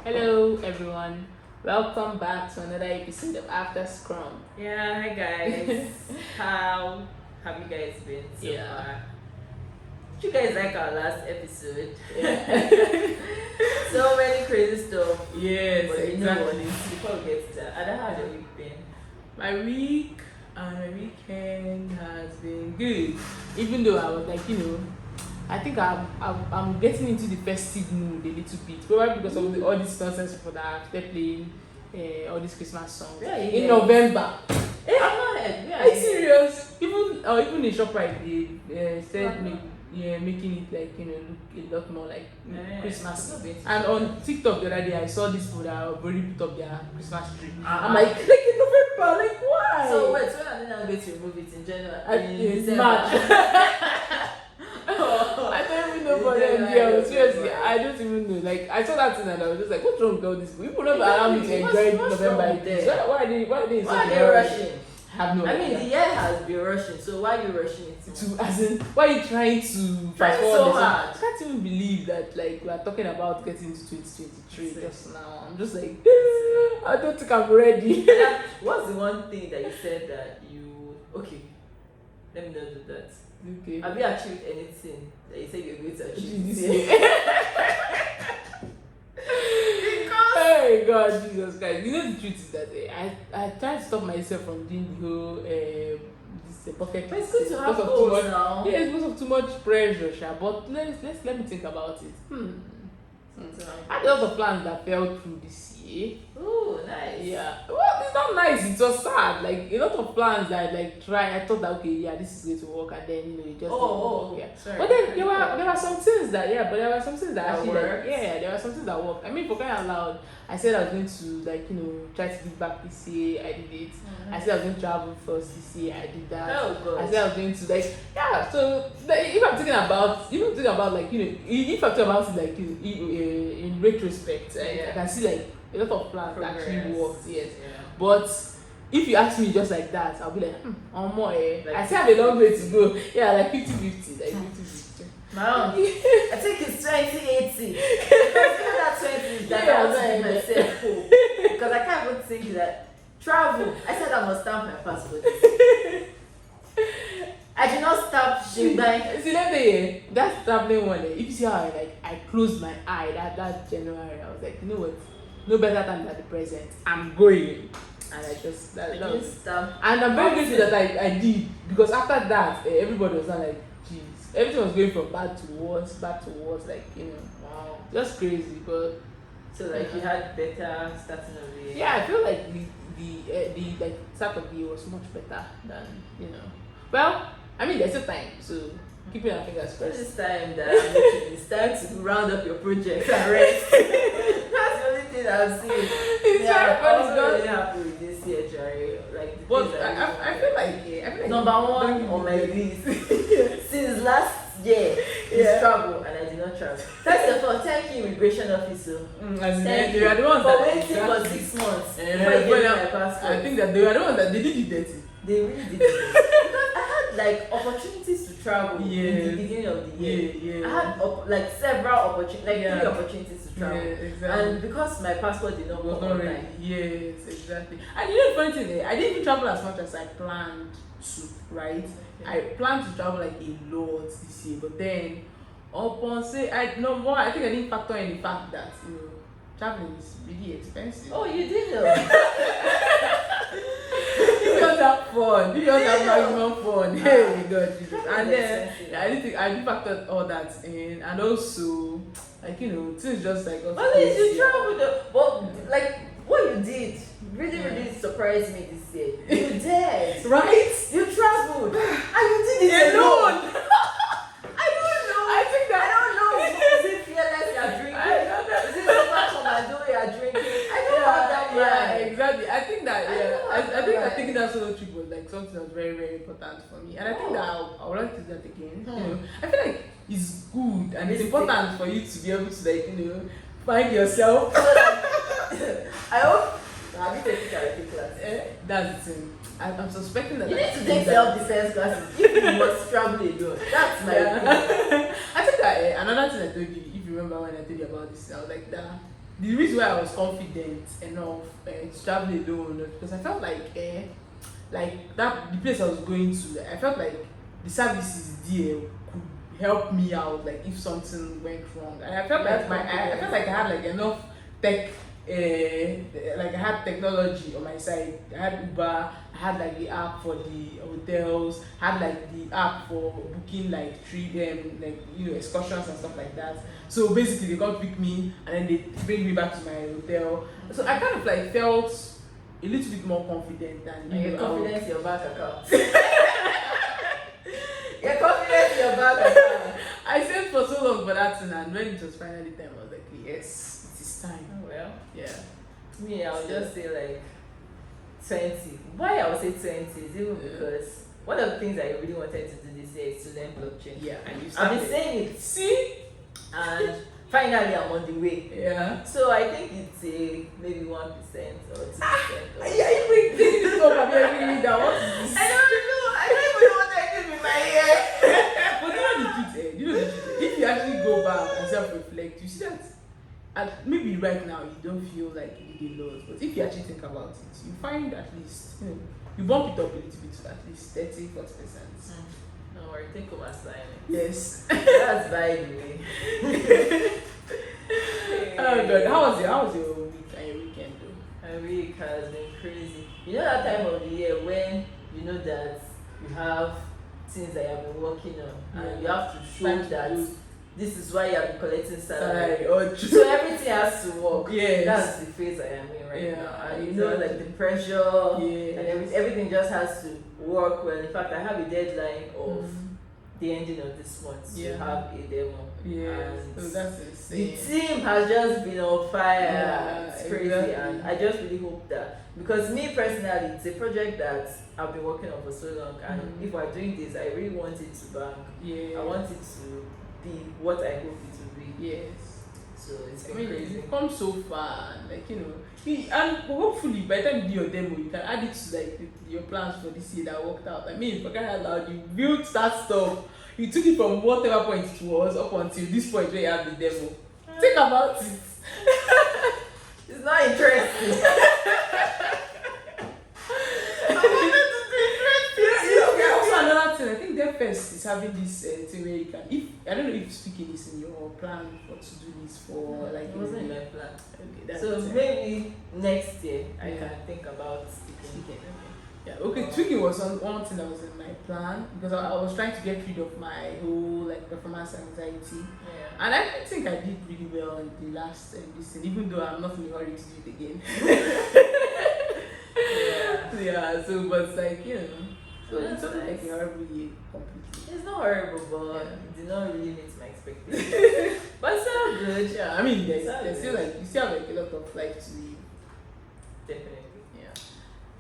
Hello, everyone. Welcome back to another episode of After Scrum. Yeah, hi guys. How have you guys been so Yeah. far? Did you guys like our last episode? Yeah. So many crazy stuff. Yes, But you know what? exactly. Before we get to that, Ada, how's your week been? My week and my weekend has been good. Even though I was like, I think I'm getting into the festive mood a little bit. Probably because of all this nonsense for that they're playing all these Christmas songs Where are you in guys? November. Hey, I'm not head. Where Are you you? serious? Even in Shoprite, they said Uh-huh. making it like look a lot more like Christmas. I'm not And on TikTok the other day, I saw this people that have already put up their Christmas tree. Uh-huh. I'm like in November, like why? So wait, when are they not going to remove it in January? In It's December? March. Oh. I don't even know for Yeah, them. I Yeah, know. seriously, I don't even know. Like I saw that thing and I was just like, what's wrong with all these people? People don't allow me to enjoy What's November. wrong with them? So why are they in Why such are a they hurry? rushing? I have no I idea. mean, the year has been rushing, so why are you rushing it? To as in why are you trying to Trying fast forward so this one? hard. I can't even believe that like we are talking about getting into 2023 Exactly. just now. I'm just like I don't think I'm ready. What's the one thing that you said that you okay? Let me not do that. Okay. Have you achieved anything that you said you're going to achieve Jesus. this year? Oh God, Jesus Christ! You know the truth is that I try to stop myself from doing the whole this bucket But it's list good to have because of too goals much. now. Yeah, it's because of too much pressure, sha. But let me think about it. I had a lot of plans that fell through this year. Oh, nice. Yeah. Well, it's not nice. It was sad. Like a lot of plans that I like try. I thought that okay, yeah, this is going to work, and then it just didn't work. Yeah. Sorry. But then there were some things that That actually worked? there were some things that worked. I mean, for crying out loud, I said I was going to try to give back this year. I did it. I said I was going to travel first this year. I did that. Oh, good. I said I was going to So if I'm thinking about like if I'm talking about it like in retrospect, I can see like a lot of plans that actually Progress. worked. Yes, Yeah. but if you ask me just like that, I'll be like, on more. Like I still have a long way to go. Yeah, like 50-50, like 50-50. My own. I think it's 2080. Because even that 20 that I want to give myself hope. Because I can't even think that travel. I said I must stamp my passport. I did not stamp Shingbai. See, let me that traveling one. If you see how I closed my eye that January, I was like, you know what? No better time than the present. I'm going, and I just I that didn't was. stamp. And I'm very grateful that I did because after that, everybody was not like, jeez, everything was going from bad to worse, like Wow. just crazy. But So like you had better starting of the year. yeah, I feel like the like start of the year was much better than Well, I mean, there's still time, so keeping our fingers crossed. This time that I'm looking, it's time to round up your project and rest. That's the only thing I've seen. It's Yeah, very I'm funny, also God. really happy with this year, Jerry. Like the But things that I feel like number one on my list since last year is travel, and I did not travel. First of all, thank you, immigration officer. Thank they are the ones for that waiting for exactly. 6 months Eh, before you but gave me my passport. I think that they were the ones that they did it dirty. They really did it. Because I had like opportunities to travel in Yes. the beginning of the year. Yeah. I had like several opportunities, like Yeah. 3 opportunities to travel. exactly. And because my passport did not It was come not on ready. time. Yes, exactly. And you know the funny thing, I didn't even travel as much as I planned to, right? I planned to travel like a lot this year, but then upon say I think I didn't factor in the fact that traveling is really expensive. Oh, you did know. You don't have fun. You don't have maximum fun. Hey God, Jesus. And then Expensive. I didn't factor all that in, and also things just like got At least you crazy. traveled, but like what you did really surprised me this year. You did, Right? you traveled, and you did it alone. I don't know. I think I that don't know. Is it fearless you're drinking? I know that. Is it super commando you're drinking? I don't have that Yeah, mind. exactly. I think that I know I that think that right. taking that solo trip was like something that was very, very important for me. And I think that I would like to do that again. I feel like it's good and it's Risky. important for you to be able to find yourself. So that, I hope. Have you taken karate class? That's the thing. I'm suspecting that You I need to should take do that. self-defense classes if you must travel alone. That's my opinion. I think that another thing I told you, if you remember when I told you about this, I was like that the reason why I was confident enough to travel alone was because I felt like that the place I was going to, I felt like the services there could help me out, like if something went wrong. And I felt like I felt like I had like enough tech, like I had technology on my side. I had Uber, I had like the app for the hotels, had like the app for booking like like excursions and stuff like that. So basically they come pick me and then they bring me back to my hotel. So I kind of like felt a little bit more confident than your confidence in your bank account. Your confidence in your bank account. I saved for so long for that thing, and when it was finally time, I was like, yes, it is time. Oh, well, Yeah. me, I would just say like 20. Why I would say 20 is even because one of the things I really wanted to do this year is to learn blockchain. Yeah, and you I've started. been saying it, See? and finally I'm on the way. Yeah. So I think it's a maybe 1% or 2%. Or Yeah, you bring this up and every reader. What is this? I don't know. I don't even know what I did with my hair. But you know the truth, you know the truth. If you actually go back and self-reflect, you see that, and maybe right now you don't feel like you did a lot, but if you actually think about it, you find at least, you bump it up a little bit to at least 30-40%. No worry, take home assignment. Yes. That's by the way. Oh god, how was your week and your weekend though? My week has been crazy. You know that time of the year when you know that you have things that you have been working on and you have to show Time to that do. this is why you have been collecting salary. Salary or So everything has to work. Yes. That's the phase I am in right Yeah, now. And exactly. like the pressure Yes. and everything just has to work well. In fact, I have a deadline of the ending of this month to have a demo. Yes. And So that's the insane. team has just been on fire. Yeah, It's crazy, exactly. and I just really hope that, because me personally, it's a project that I've been working on for so long, and if we're doing this, I really want it to bank. Yeah. I want it to be what I hope it will be. Yes. So it's I been mean, crazy. you've come so far, and and hopefully by the time you do your demo, you can add it to like your plans for this year that worked out. I mean, forget out loud, you built that stuff. You took it from whatever point it was up until this point where you have the demo. Think about it. It's not interesting. Yeah, also another thing, I think DevFest is having this thing where you can, I don't know if speaking is in your plan for to do this for like. It wasn't in my plan. Okay, that's So it. maybe next year I Yeah. can think about speaking. Okay. Yeah, okay. Tweaking was one thing that was in my plan because I was trying to get rid of my whole like performance anxiety, Yeah. and I think I did really well in the last this thing, even though I'm not in a hurry to do it again. Yeah. Yeah. So, but it's like so That's it's not like nice. a horrible year completely. It's not horrible, but Yeah. it did not really meet my expectations. But it's all good. Yeah, I mean, there's That's still good. like you still have like a lot of life to live. Definitely. Yeah.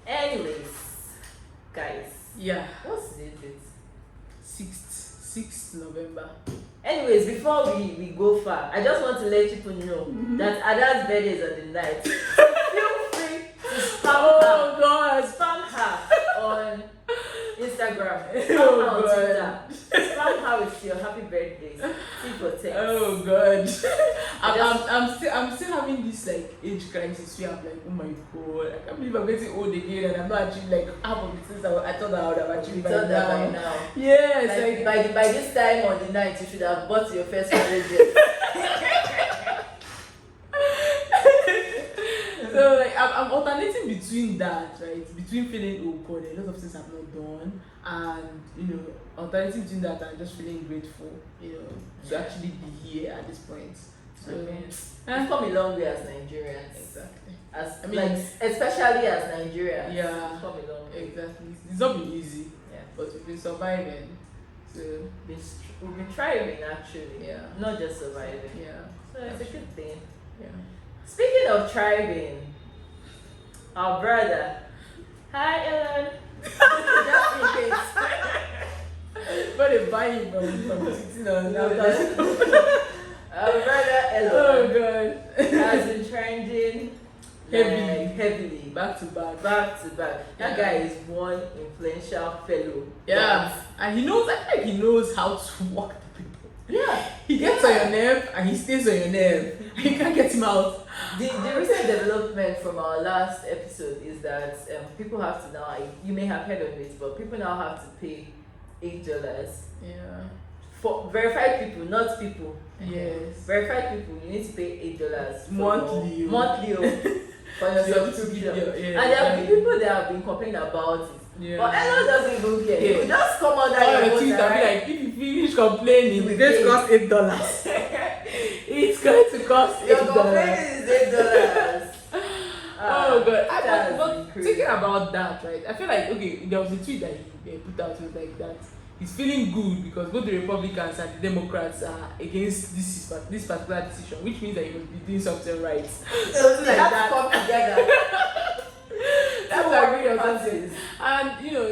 Anyways, guys, Yeah. what's the date? 6th November. Anyways, before we go far, I just want to let people know that Ada's birthday is on the night. So feel free to Oh God. spam her on Instagram, spam her Oh, on God. Twitter, spam her with your happy birthdays. See for text. Oh God. I'm still having this like age crisis where I'm like, oh my God, I can't believe I'm getting old again and I'm not achieving like half of the things I thought I would have achieved You by thought that by now. now. Yes, Like, by this time on the night, you should have bought your first marriage. So like I'm alternating between that, right? Between feeling oh God, a lot of things I've not done, and alternating between that and just feeling grateful, to actually be here at this point. So We've come a long way as Nigerians. exactly. As I mean- like especially as Nigerians. Yeah. We've come a long way. Exactly. It's not been easy, Yeah. but we've been surviving. So We've been thriving actually. yeah, Not just surviving. yeah, So it's a good thing. yeah. Speaking of thriving, our brother. Hi Ellen. Just in case. But they buy him from sitting on No, that. Our brother Oh Ellen God. has been trending heavily. Back to back. Back to back. That guy is one influential fellow. Yeah, and he knows. I feel like he knows how to work the people. Yeah. He gets on your nerve and he stays on your nerve. You can't get him out. The recent development from our last episode is that people have to now, you may have heard of it, but people now have to pay $8 Yeah. for verified people, not people. Yes. Verified people, you need to pay $8 for Monthly. your, monthly for your You have to subscription. give your- yeah, And there have yeah. been people that have been complaining about it. Yeah. But Elon doesn't even care. He Yeah. will just come under All your your vote, tweets will be right? like, if you finish complaining, We it's going pay. to cost $8. It's going to cost Your $8. complaining is $8. Oh god! That's But crazy. thinking about that, right? I feel like okay, there was a tweet that he put out was like that. He's feeling good because both the Republicans and the Democrats are against this particular decision, which means that he must be doing something right. So they like have that. to come together. That's So agree or what something. passes? And you know,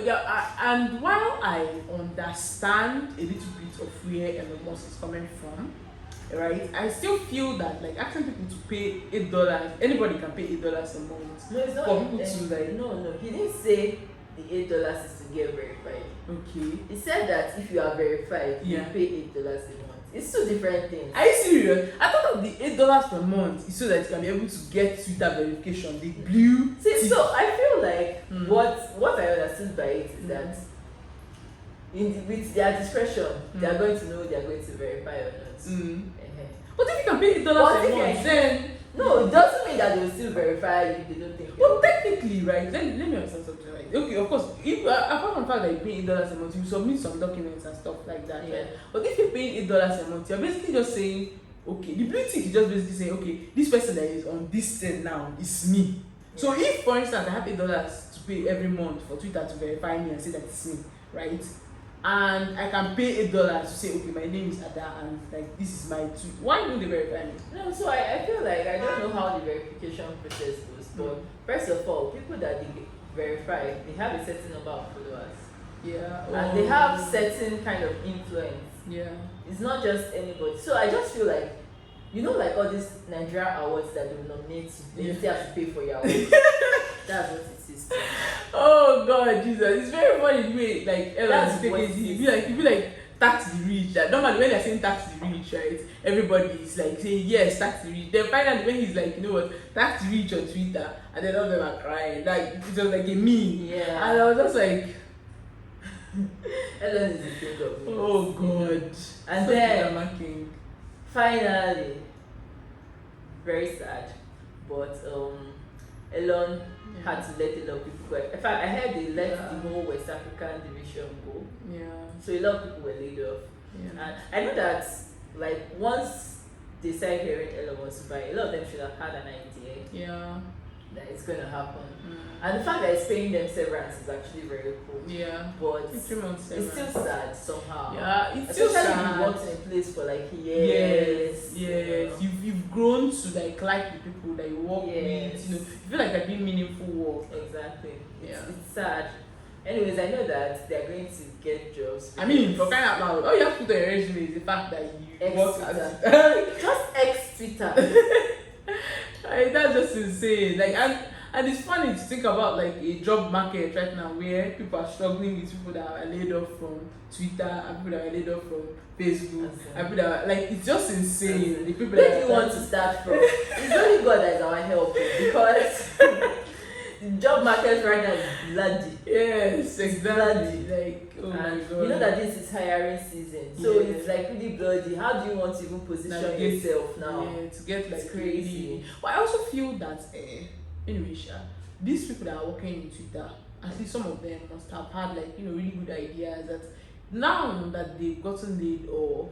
and while I understand a little bit of where Elon Musk is coming from, right? I still feel that like asking people to pay $8, anybody can pay $8 a month. No, it's not. For people to, like- no. He didn't say the $8 is to get verified. Okay. He said that if you are verified, you Yeah. pay $8 a month. It's two different things. Are you serious? I thought that the $8 per month is so that you can be able to get Twitter verification. The blue. See, tick. so I feel like Mm. what I understood by it is that with their discretion, they are going to know they are going to verify or not. But if you can pay $8 But a if month, you- then No, it doesn't mean that they will still verify you if they don't think well, you're technically, right? Let me understand something. Right? Okay, of course, if apart from the fact that you pay $8 a month, you submit some documents and stuff like that, Yeah. right? But if you're paying $8 a month, you're basically just saying, okay, the blue tick is just basically saying, okay, this person that is on this thing now is me. So if, for instance, I have $8 to pay every month for Twitter to verify me and say that it's me, right? And I can pay $8 to say, okay, my name is Ada and like this is my tweet. Why don't they verify me? No, so I feel like I don't know how the verification process goes, but first of all, people that they verify, they have a certain number of followers. Yeah. And they have certain kind of influence. Yeah. It's not just anybody. So I just feel like, you know, like all these Nigeria awards that they will nominate you, they still have to pay for your award. That's what it is. Oh God, Jesus! It's very funny the way like That's Elon take what it. it You is. be like tax the rich. That normally when they're saying tax the rich, right? Everybody is like saying yes, tax the rich. Then finally when he's like, you know what, tax the rich on Twitter, and then all of them are crying. Like it was like a meme. Yeah. And I was just like, Ellen is the king of memes. oh God. And Such a then drama king. finally, very sad, but Elon had to let a lot of people go. In fact, I heard they let the whole West African division go, Yeah. so a lot of people were laid off. Yeah. And I know that, like, once they started hearing Elon wants to buy, a lot of them should have had an idea Yeah. that it's going to happen. Mm. And the fact that it's paying them severance is actually very cool. Yeah. But 3 months. it's still sad somehow. Yeah, it's still Especially if sad. you worked in a place for like Yes, years. you know. You've grown to like the people that you work Yes. with. You know, you feel like they're doing meaningful work. Exactly. Yeah. It's sad. Anyways, I know that they're going to get jobs. I mean, for because- crying out loud, all you have to put on your resume is the fact that you work Ex-Twitter. at. just ex Twitter. Like, that's just insane. Like, and it's funny to think about like a job market right now where people are struggling with people that are laid off from Twitter and people that are laid off from Facebook and people that are, like it's just insane. The people Where that do you are want to start from? It's only God that is our help because the job market right now is bloody. Yes, exactly. Bloody. Like, oh my And God. you know that this is hiring season, so Yeah. it's like really bloody. How do you want to even position Navigate. yourself now? Yeah, to get like It's crazy. really- But I also feel that anyway, these people that are working in Twitter, at least some of them must have had like really good ideas that now that they've gotten laid off,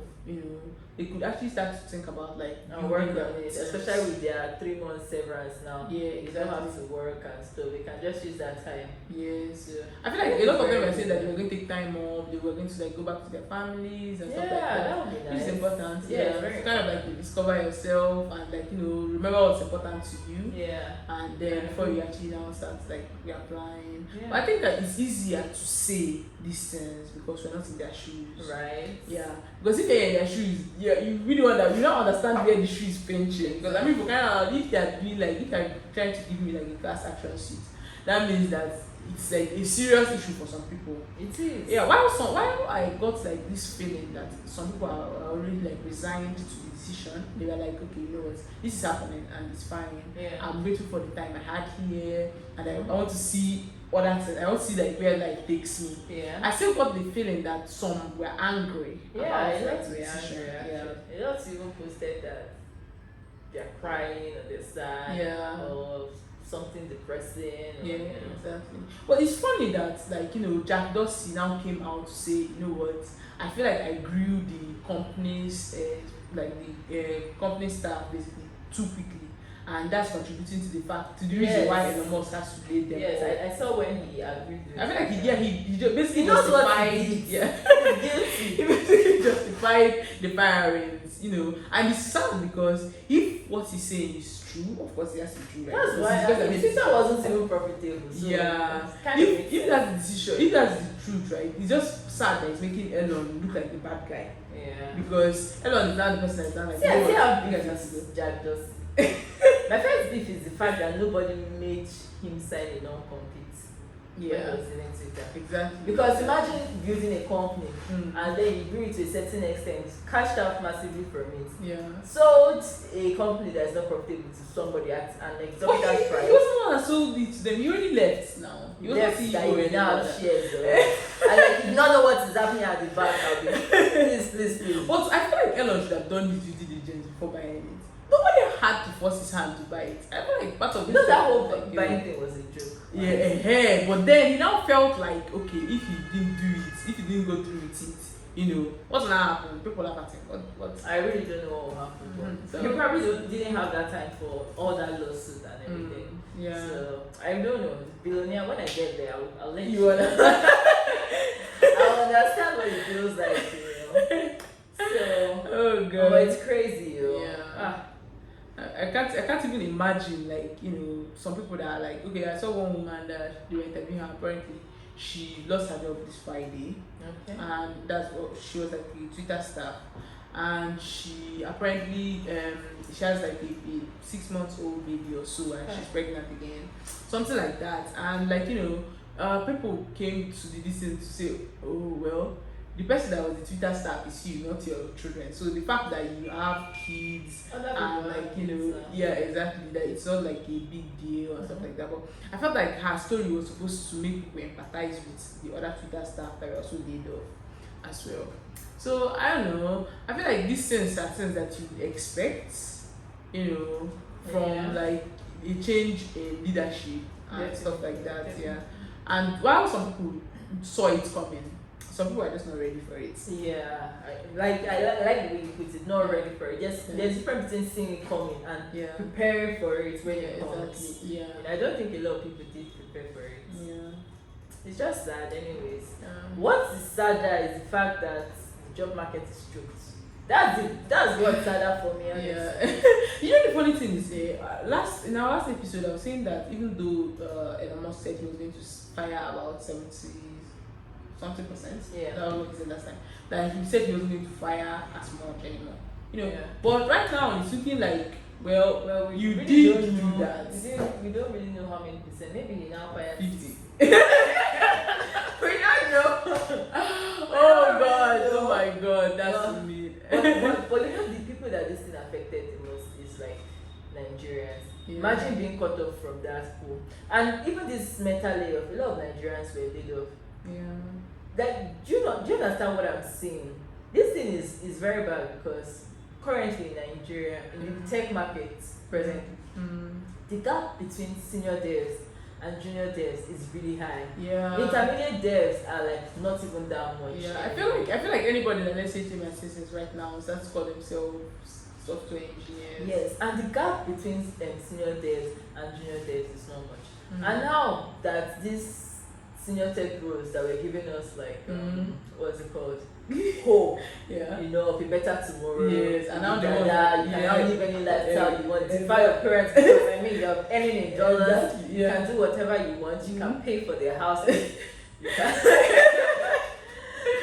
they could actually start to think about like And work on building it, their especially with their 3 month severance now. Yeah, They don't have exactly. to work and stuff. They can just use that time. Yes. Yeah. I feel like a lot of them were saying that they were going to take time off, they were going to like go back to their families and stuff like Yeah, that. that would be Which nice. is important. Yeah, Yeah, it's very to kind of like to discover yourself and like remember what's important to you. Yeah. And then before you actually now start like reapplying. Yeah. But I think that it's easier to say these things because we're not in their shoes. Right. Yeah, because if you're in their shoes, you really you don't understand where the shoe is pinching. Because I mean, for kind of if they're doing like if you're trying to give me like a class action sheet, that means that it's like a serious issue for some people. It is. Yeah, while I got like this feeling that some people are already like resigned to the decision, they were like, okay, you know what, this is happening and it's fine. Yeah. I'm grateful for the time I had here, and I want to see what that's. I want to see like where life takes me. Yeah. I still got the feeling that some were angry. Yeah, about, a lot like, were the decision. angry. Yeah. Actually. A lot even posted that they're crying or they're sad. Yeah. Or something depressing. Or, Yeah, you know. exactly. But it's funny that, like, you know, Jack Dorsey now came out to say, you know what, I feel like I grew the company's company staff basically too quickly, and that's contributing to the fact, to the reason Yes. why Elon Musk has to lay them Yes, off. I saw when he agreed with I feel like he basically He knows what justified, he did. yeah, He's guilty. he basically justified the firings, you know, and it's sad because if what he's saying is true, of course it has to be true, right? That's Because why it's just I that mean, this- Twitter wasn't even profitable. So yeah, it's kind of makes if sense. that's the decision, if that's the truth, right, it's just sad that it's making Elon look like the bad guy, Yeah. because Elon is not the person that's done like, See, I "Oh, see how you big guys have to go." this Jack does. My first beef is the fact that nobody made him sign a non-compete when he Yeah, was in Twitter. exactly. Because imagine building a company Mm. and then you grew it to a certain extent, cashed out massively from it, Yeah. sold a company that is not profitable to somebody at an But exorbitant he price. wasn't the one that sold it to them. He already left now. He was not Left CEO that you now anymore. shares. And like you don't know what is happening at the back. I'll be please. But I feel like Elon should have done his due diligence before buying it. Nobody had to force his hand to buy it. I feel like part of You it know that whole was like, buying thing was a joke. yeah, but then he now felt like, okay, if he didn't do it, if he didn't go through with it, you know, what's gonna happen? People are asking, what? I really don't know what will happen. Mhm. So you probably didn't have that time for all that lawsuit and everything. Yeah. So I don't know. Billionaire, when I get there, I'll let you You understand? I'll understand what it feels like, you know. So, Oh god. but it's crazy, you know. Yeah. Ah, I can't even imagine, like, you know, some people that are like, okay, I saw one woman that they were interviewing her, apparently she lost her job this Friday, okay. and that's what she was like a Twitter staff, and she apparently she has like a 6-month-old baby or so, and she's pregnant again, something like that, and like, you know, people came to the distance to say, oh well, the person that was the Twitter staff is you, not your children. So the fact that you have kids Other and people like, have you know, kids, yeah, exactly, that it's not like a big deal or stuff like that. But I felt like her story was supposed to make people empathize with the other Twitter staff that were also laid off as well. So I don't know. I feel like these things are things that you expect, you know, from Yeah. like a change in leadership and Definitely. stuff like that. Definitely. Yeah. And while some people saw it coming, some people are just not ready for it. Yeah, I like the way you put it. Not ready for it. Just there's a difference between seeing it coming and Yeah. preparing for it when Yeah, it comes. exactly. Yeah. And I don't think a lot of people did prepare for it. Yeah. It's just sad, anyways. Um, What is sadder is the fact that the job market is choked. That's what's sadder for me. Honestly. Yeah. You know the funny thing is, in our last episode, I was saying that even though Elon Musk said he was going to fire about 70-something%, Yeah. that was what he said last time. That he said he wasn't going to fire as much anymore. You know, Yeah. but right now it's looking like, well, Well, we you really did don't do know. that. We don't really know how many percent. Maybe he now fired 50. We don't know. Oh god, oh my god, that's Well, me. but you know the people that this thing affected the most is like Nigerians. Yeah. Imagine being cut off from that pool. And even this mental layoff, a lot of Nigerians were laid off. Yeah. Like, do you understand what I'm saying? This thing is very bad because currently in Nigeria, in the tech market presently, the gap between senior devs and junior devs is really high. Yeah. Intermediate devs are like not even that much. Yeah, I feel like anybody that, let's say, team assistants right now starts to call themselves software engineers. Yes, and the gap between senior devs and junior devs is not much. Mhm. And now that these senior tech roles that were giving us like what's it called? Hope, Yeah. you know, of a better tomorrow. Yes, and now you they can want die, you that- can yeah. now live any lifestyle Yeah. you want. Defy your parents because I mean you're earning in dollars. Exactly, You yeah. can do whatever you want. You can pay for their house. You can.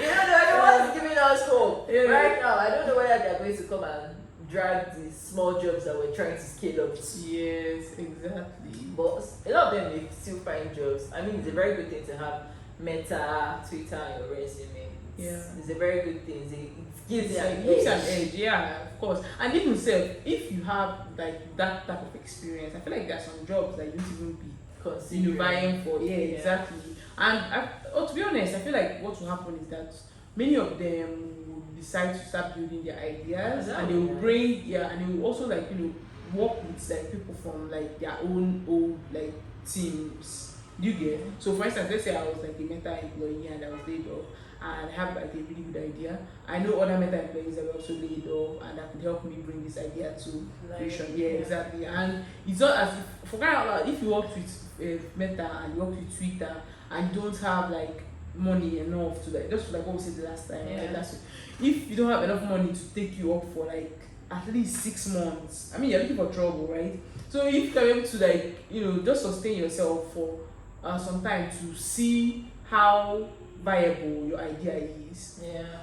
You know, they're the ones giving us hope Yeah. right now. I don't know whether they're going to come and drag the small jobs that we're trying to scale up to. Yes, exactly. But a lot of them they still find jobs. I mean, it's a very good thing to have Meta, Twitter on your resume. It's a very good thing. It gives you an edge. Yeah, of course. And even self, if you have like that type of experience, I feel like there are some jobs that you won't even be vying for. Yeah, exactly. And to be honest, I feel like what will happen is that many of them will decide to start building their ideas, and they will bring and they will also like work with like people from like their own old like teams. Do you get? So for instance, let's say I was like a Meta employee and I was laid off, and I have like a really good idea. I know other Meta employees that were also laid off, and that could help me bring this idea to fruition. Yeah, exactly. And it's not as if, for crying out loud, if you work with Meta and you work with Twitter and you don't have like money enough to like, just like what we said the last time, like last week, if you don't have enough money to take you up for like at least 6 months, I mean you're looking for trouble, right? So if you can be able to like just sustain yourself for some time to see how viable your idea is.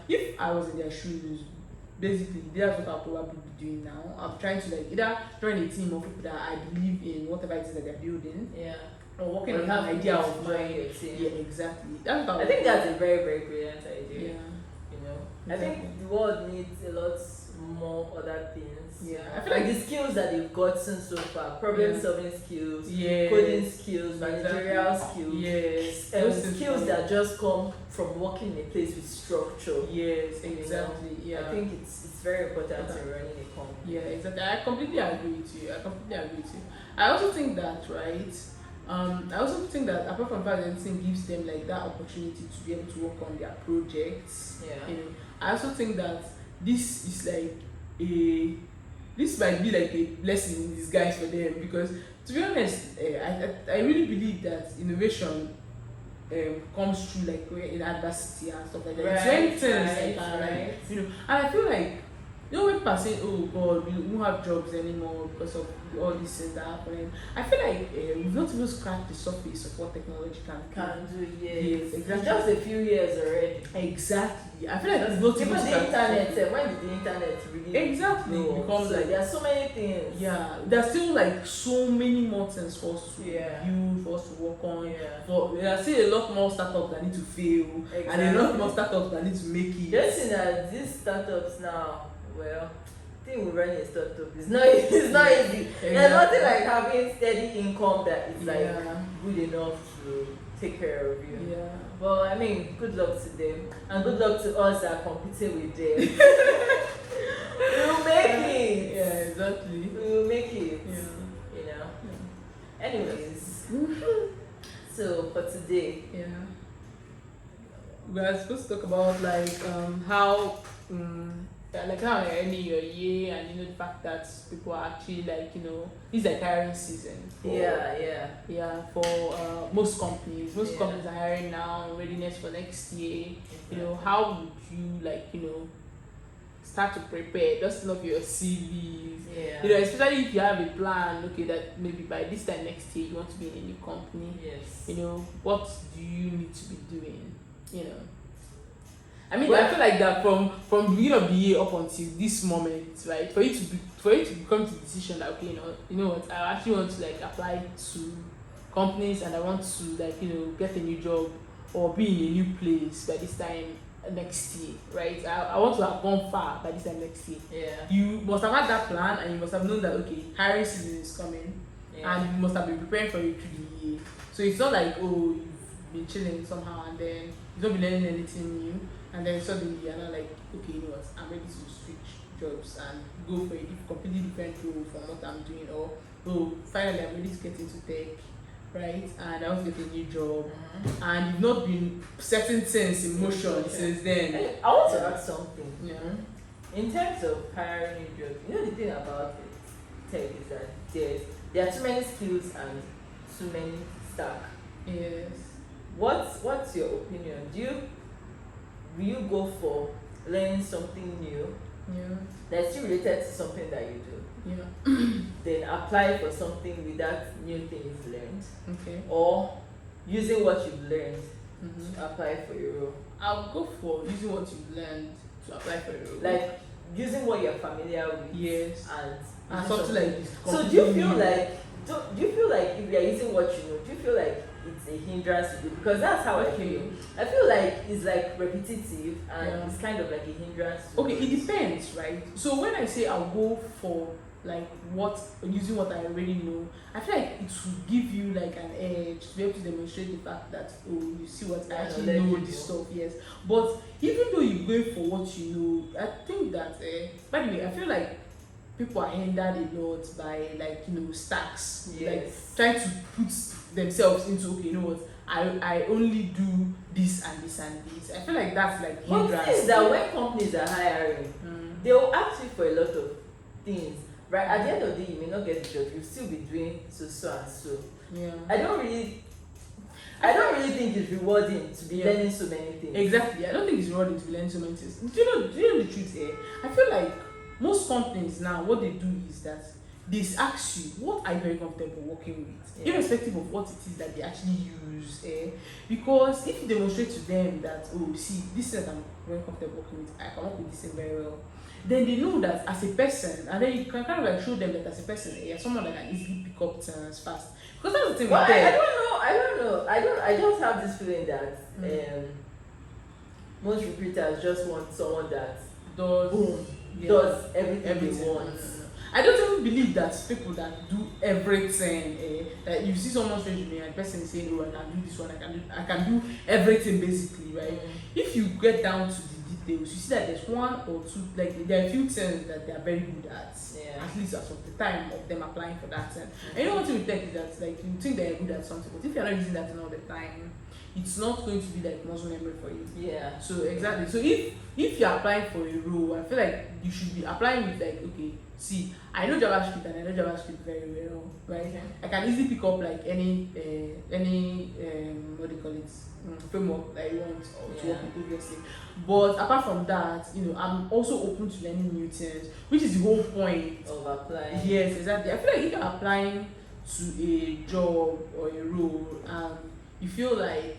If I was in their shoes, basically that's what I'll probably be doing now. I'm trying to like either join a team of people that I believe in whatever it is that they're building. Or working on an idea of mine. Yeah, exactly. That's what I think that's a very, very brilliant idea. Yeah. I think the world needs a lot more other things. I feel like the skills that they've gotten so far, problem solving skills, coding skills, managerial skills, skills that just come from working in a place with structure. Yes, exactly. I think it's very important in running a company. Yeah, exactly. I completely agree with you. I also think that, right? I also think that apart from that, anything gives them like that opportunity to be able to work on their projects. I also think that this is like this might be like a blessing in disguise for them, because to be honest, I really believe that innovation comes through like in adversity and stuff like that. And I feel like when people are saying, oh God, we won't have jobs anymore because of all these things that are happening, I feel like we've not even scratched the surface of what technology can do. Yes, exactly. Just a few years already. Exactly. I feel like that's not even the internet. When did the internet really becomes like there are so many things. There's still like so many more things for us to build, for us to work on. But there are still a lot more startups that need to fail, and a lot more startups that need to make it. Just in that these startups now, well, I think we run a startup. It's not easy. There's nothing like having steady income that is like good enough to take care of you. Well, I mean, good luck to them, and good luck to us that are competing with them. We'll make it. Yeah, exactly. We'll make it. Anyways, so for today, we are supposed to talk about like how like how ending your year, and the fact that people are actually like it's like hiring season for most companies. Companies are hiring now, readiness for next year. How would you like start to prepare, just love your CVs, especially if you have a plan, that maybe by this time next year you want to be in a new company. What do you need to be doing? I mean, I feel like that from the beginning of the year up until this moment, right? For you to come to the decision that okay, you know what, I actually want to like apply to companies, and I want to like get a new job or be in a new place by this time next year, right? I want to have gone far by this time next year. You must have had that plan, and you must have known that okay, hiring season is coming, and you must have been preparing for it through the year. So it's not like you've been chilling somehow and then you've not been learning anything new, and then suddenly you're not like, okay, I'm ready to switch jobs and go for a completely different role from what I'm doing, or finally I'm ready to get into tech, right? And I want to get a new job, and you've not been setting things in motion since then. I want to ask something. In terms of hiring new jobs, the thing about tech is that there are too many skills and too many stack. What's your opinion? Will you go for learning something new that's still related to something that you do? Then apply for something with that new thing you've learned. Or using what you've learned to apply for your role. I'll go for using what you've learned to apply for your role. Like using what you're familiar with. Yes. And And using something like this. So do you feel completely new. like do you feel like if you're using what you know, do you feel like it's a hindrance to you? Because that's how I feel. I feel like it's like repetitive and Yeah. it's kind of like a hindrance to Okay, you. it depends, right? So when I say I'll go for like using what I already know, I feel like it will give you like an edge to be able to demonstrate the fact that, oh, you see what I Yeah, actually knowledge know you this know. stuff, yes. But even though you go for what you know, I think that by the way, I feel like people are hindered a lot by like stacks, like Yes. trying to put themselves into, okay, you know what, I only do this and this and this. I feel like that's like But the hindrance. thing is that when companies are hiring, Mm. they will ask you for a lot of things. Right? At the end of the day, you may not get the job, you'll still be doing so and so. Yeah. I don't really think it's rewarding to be Yeah. learning so many things. Exactly. I don't think it's rewarding to be learning so many things. Do you know the truth here? I feel like most companies now, what they do is that they ask you, what are you very comfortable working with? Yeah. Irrespective of what it is that they actually use. Because if you demonstrate to them that, oh, see, this is that I'm very comfortable working with, I can work with this thing very well, then they know that as a person, and then you can kind of like show them that as a person, you're someone that can easily pick up things fast. Because that's the thing Well, with I them. don't know. I just have this feeling that Mm. most recruiters just want someone that Does boom yeah. does everything Everything. they want. I don't even believe that people that do everything, that you see someone's resume and the person is saying, oh, I can do this one, I can do everything basically, right? If you get down to the details, you see that there's one or two, like there are a few things that they are very good at. Yeah. At least as of the time of them applying for that thing. And you know what with tech is that like you think they're good at something, but if you're not using that thing all the time, it's not going to be like muscle memory for you. Yeah. So exactly. So if you're applying for a role, I feel like you should be applying with like, okay, see, I know JavaScript and I know JavaScript very well, right? Okay. I can easily pick up like any what do you call it, framework that you want to work with previously. But apart from that, I'm also open to learning new things, which is the whole point. Of applying. Yes, exactly. I feel like if you're applying to a job or a role and you feel like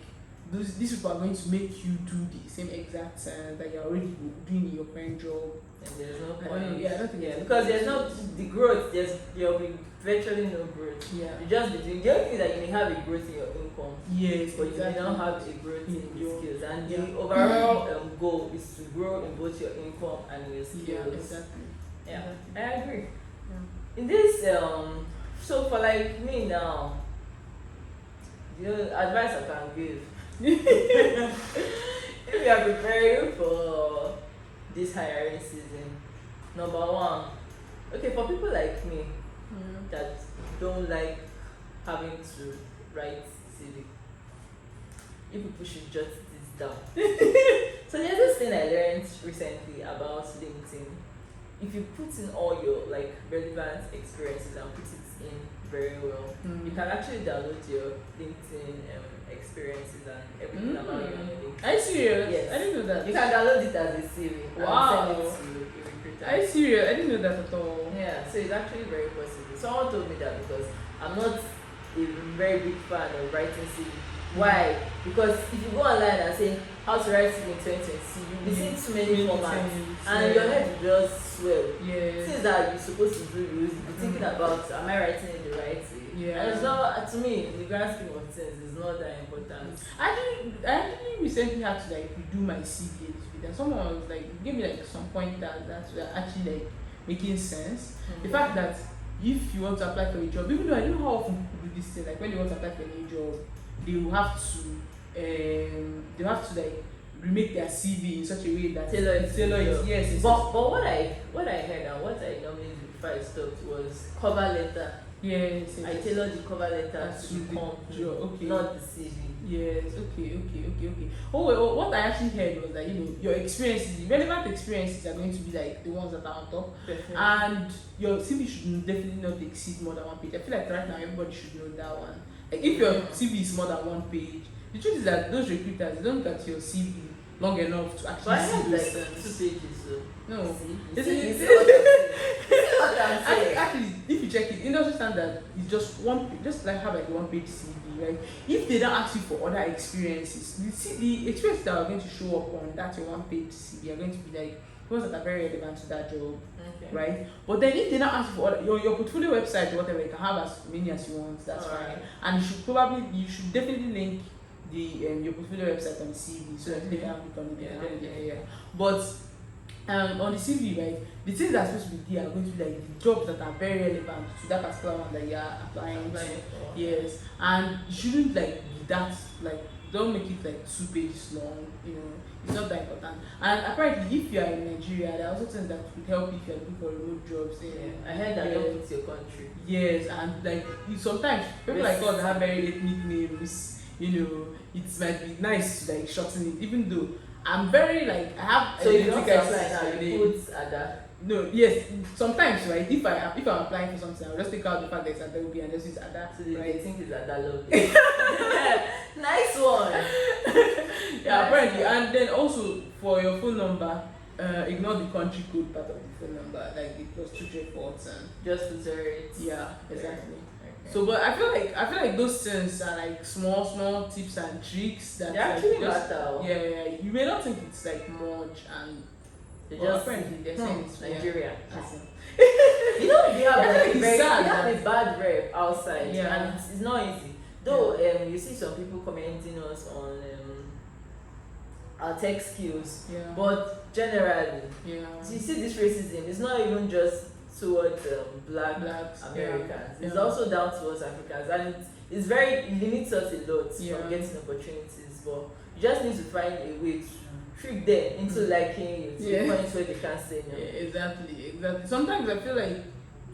these people are going to make you do the same exact thing that you're already doing in your current job, And there's no I don't point. know. Yeah, I don't think Yeah, it's- because there's no the growth. There'll be virtually no growth. yeah. You just be doing. The only thing is that you may have a growth in your income, Yes, but exactly. you may not have a growth in In your your- skills. And yeah. the overall goal is to grow in both your income and your skills. Yeah, exactly. Yeah, Exactly. I agree. Yeah. In this, so for like me now, the advice I can give, if you are preparing for this hiring season, number one, okay, for people like me that don't like having to write CV, you people should jot this down. So there's this thing I learned recently about LinkedIn. If you put in all your like relevant experiences and put it in very well, you can actually download your LinkedIn experiences and everything about you on your LinkedIn. Are you serious? Yes. I didn't know that. You can download it as a CV Wow. and send it to a recruiter. Are you serious? I didn't know that at all. Yeah, so it's actually very possible. Someone told me that because I'm not a very big fan of writing CV. Why? Because if you go online and say how to write CV in 2020, you'll be seeing too many formats and your head will just swell. Yeah. Things that you're supposed to do, you'll be thinking about, am I writing it the right way? Yeah. And it's not, to me, in the grand scheme of things, it's not that important. I actually recently had to like redo my CV a little bit, and someone was like, give me like some pointers that were actually like making sense. The fact that if you want to apply for a job, even though I don't know how often people do this thing, like when they want to apply for a new job, they will have to like remake their CV in such a way that Tailor it. Yes. But what I heard and what I normally do before I stopped was cover letter. yes. I tailor the cover letter to To the the company, job, okay. not the CV. Yes, okay. Oh, well, what I actually heard was that your experiences, the relevant experiences are going to be like the ones that are on top, Definitely. and your CV should definitely not exceed more than one page. I feel like right now everybody should know that one. Like if your CV is more than one page, the truth is that those recruiters, they don't get your CV long enough to But I actually had see like those 2 things. pages, so. No. You This see, is- you see what I'm saying? You see what I'm saying? Actually, if you check it, industry standard is just one page, just like have like one page CV, right? If they don't ask you for other experiences, the experiences that are going to show up on that your one page CV are going to be like ones that are very relevant to that job, Okay. right? But then if they now ask you for your portfolio website or whatever, you can have as many as you want. That's fine. Alright. And you should definitely link the your portfolio website on the CV so that they can click on it. Yeah. But on the CV, right, the things that are supposed to be there are going to be like the jobs that are very relevant to that particular one that you are applying to. Yes, and you shouldn't like be that like don't make it like 2 pages long. It's not that important. And apparently, if you are in Nigeria, there are also things that could help if you are looking for remote jobs. Yeah. I heard that help with your country. Yes, and like sometimes people like us that have very ethnic names, it might be nice to like shorten it, even though I'm very like I have. So you don't apply now. You put Ada. No, yes, sometimes, right? If I'm applying for something, I'll just take out the fact that it's Ada and just use Ada. So they right? think it's Ada lovely. Nice one. Yeah, apparently, and then also for your phone number, ignore the country code part of the phone number, like the +234 and just to zero it. yeah, exactly. Okay. So, but I feel like those things are like small tips and tricks that they actually just, matter. Yeah. You may not think it's like much, and they well, just apparently they're saying it's Nigeria. Yeah. You know they have Yeah, they sad, have a bad rep outside, Yeah. and it's not easy. Though you see some people commenting us on our tech skills, Yeah. but generally, Yeah. you see this racism. It's not even just towards black Blacks, Americans. yeah. It's also down towards Africans, and it's it limits us a lot Yeah. from getting opportunities. But you just need to find a way to trick them into liking you to the point where they can't say no. Yeah, exactly. Sometimes I feel like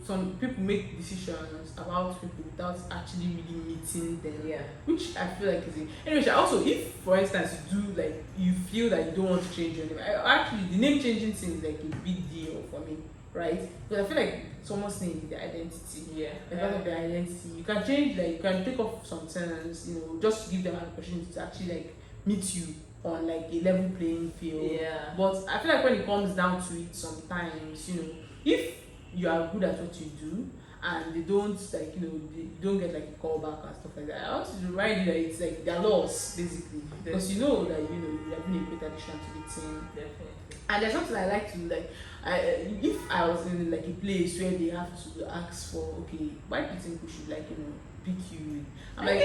some people make decisions about people without actually really meeting them. Yeah. Which I feel like is anyway. Also, if for instance you feel that you don't want to change your name, actually the name changing thing is like a big deal for me, right? Because I feel like someone's name is their identity. Yeah. It's part of their identity. You can change, like you can take off some things, just to give them an opportunity to actually like meet you on like a level playing field. Yeah. But I feel like when it comes down to it, sometimes if you are good at what you do and they don't like they don't get like a call back and stuff like that, I want to remind you that it's like their loss basically, because you know that you have been a great addition to the team. Definitely. And there's something I like to like. If I was in like a place where they have to ask for, okay, why do you think we should like pick you? I'm like,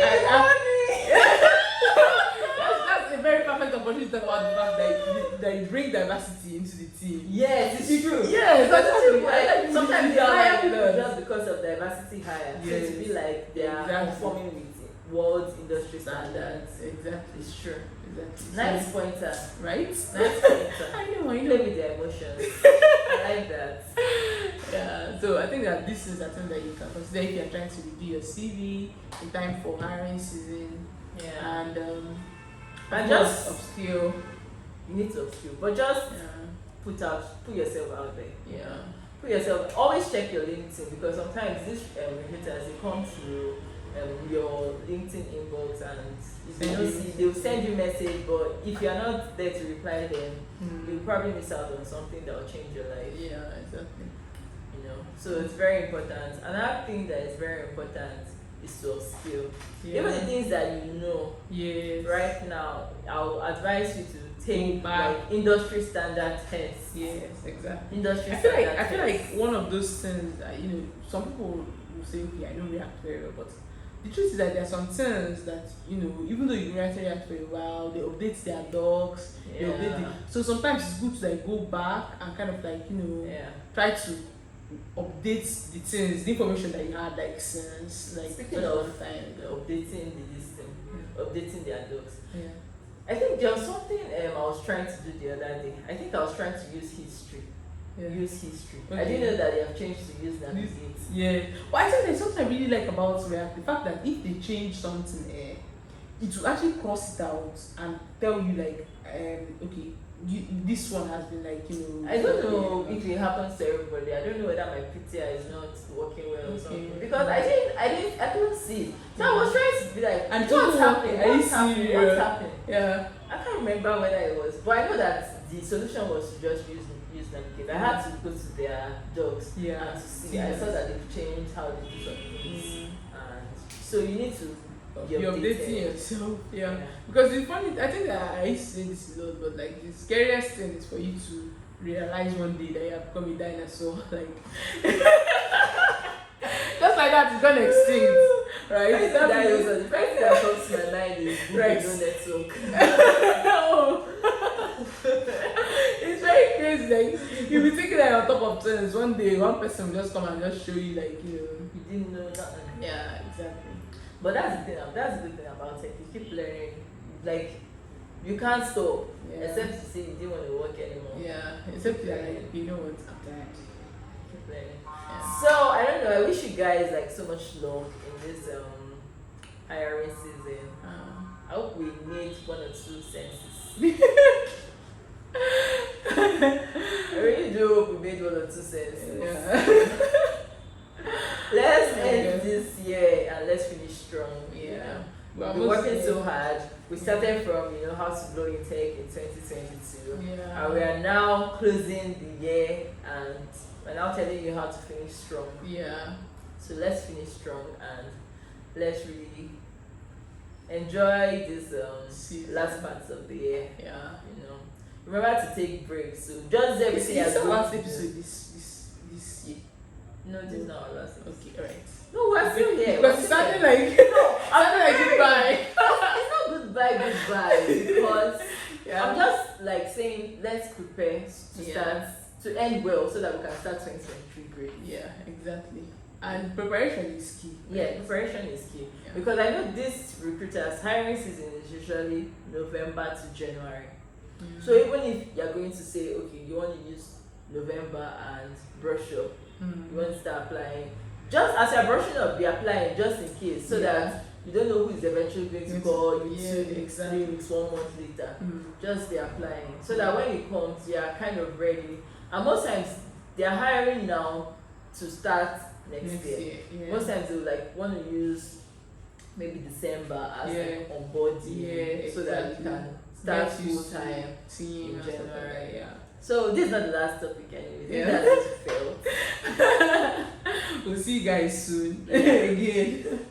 that's a very perfect opportunity to talk about the fact that you bring diversity into the team. Yes, it's true. Yes, Because sometimes they hire people learn. just because of diversity hire. So Yes. to be like they are Exactly. conforming with world industry standards. Exactly. It's true. Exactly. Nice pointer. Right? Nice pointer. I know. Play with their emotions. I like that. Yeah, so I think that this is a thing that you can consider if you're trying to review your CV in time for hiring season. Yeah. And And just upskill. you need to upskill, but just Yeah. put yourself out there. Yeah. Put yourself. Always check your LinkedIn, because sometimes these recruiters, they come to your LinkedIn inbox and if they don't see, they'll send you message, but if you're not there to reply them, you'll probably miss out on something that will change your life. Yeah, exactly. So it's very important. Another thing that is very important is to upskill. Yeah. Even the things that you know Yes. right now, I'll advise you to take Go back. like industry standard tests. Yes, exactly. Industry I feel standard like tests. one of those things that some people will say, okay, I don't react very well, but the truth is that there are some things that even though you don't react very well, they update their docs, they update Yeah. so sometimes it's good to like go back and kind of like Yeah. try to update the things, the information that you had like since like Speaking such a of long time ago. updating the system, updating their docs. Yeah. I think there was something I was trying to do the other day. I think I was trying to use history. Yeah. Use history. I Okay. didn't know that they have changed to use navigate. Yeah, but I think there's something I really like about React, the fact that if they change something, it will actually cross it out and tell you like, okay, this one has been like, I don't know if it happens to everybody. I don't know whether my PTI is not working well or something, because I couldn't see it. So I was trying to be like, And what's people- happening? are you What's happening? serious? What's happening? Yeah. I can't remember whether it was, but I know that the solution was to just use navigate. I had to go to their docs Yeah. and to see. I saw that they've changed how they do some things, and so you need to be You're updated. updating yourself, yeah. Because it's funny, I think that I used to say this a lot, but like the scariest thing is for you to realize one day that you have become a dinosaur, like just like that, it's gonna extinct, right? The first thing that comes to my mind is Rex. no network. Oh. It's very crazy. Like you'll be thinking that you're on top of things. One day, one person will just come and just show you, like You didn't know nothing. Yeah, exactly. But that's the thing. That's the good thing about tech. You keep learning. Like you can't stop. Yeah. Except to say you didn't want to work anymore. Yeah, except that like, you know what? I'm tired. Keep learning. Yeah. So I don't know. I wish you guys like so much luck in this hiring season. I hope we need 1 or 2 census. I really do hope we made 1 or 2 census. Yeah. Let's end this year and let's finish strong. Yeah. We've been working so hard. We started from how to blow in tech in 2022. Yeah. And we are now closing the year and we're now telling you how to finish strong. Yeah. So let's finish strong and let's really enjoy this last parts of the year. Yeah. Remember to take breaks. So just everything It's as our last good. episode this year. No, this is not our last episode. Okay, alright. No, we're still here. Because it sounded like goodbye. It's not goodbye because Yeah. I'm just like saying let's prepare to start to end well so that we can start 2023 great. Yeah, exactly. And preparation is key. Yeah, preparation is key. Yeah. Because I know this recruiters hiring season is usually November to January. So even if you're going to say, okay, you want to use November and brush up, you want to start applying, just as you're brushing up, be applying just in case, so that you don't know who is eventually going to call you 2 weeks, 3 weeks, 1 month later. Just be applying, so that when it comes, you are kind of ready. And most times, they are hiring now to start next year. Yeah. Most times they will want to use maybe December as onboarding, so that you can start full time team in and stuff like January. that, yeah. So this is not the last topic anyway. Yeah. That's what you felt. We'll see you guys soon again.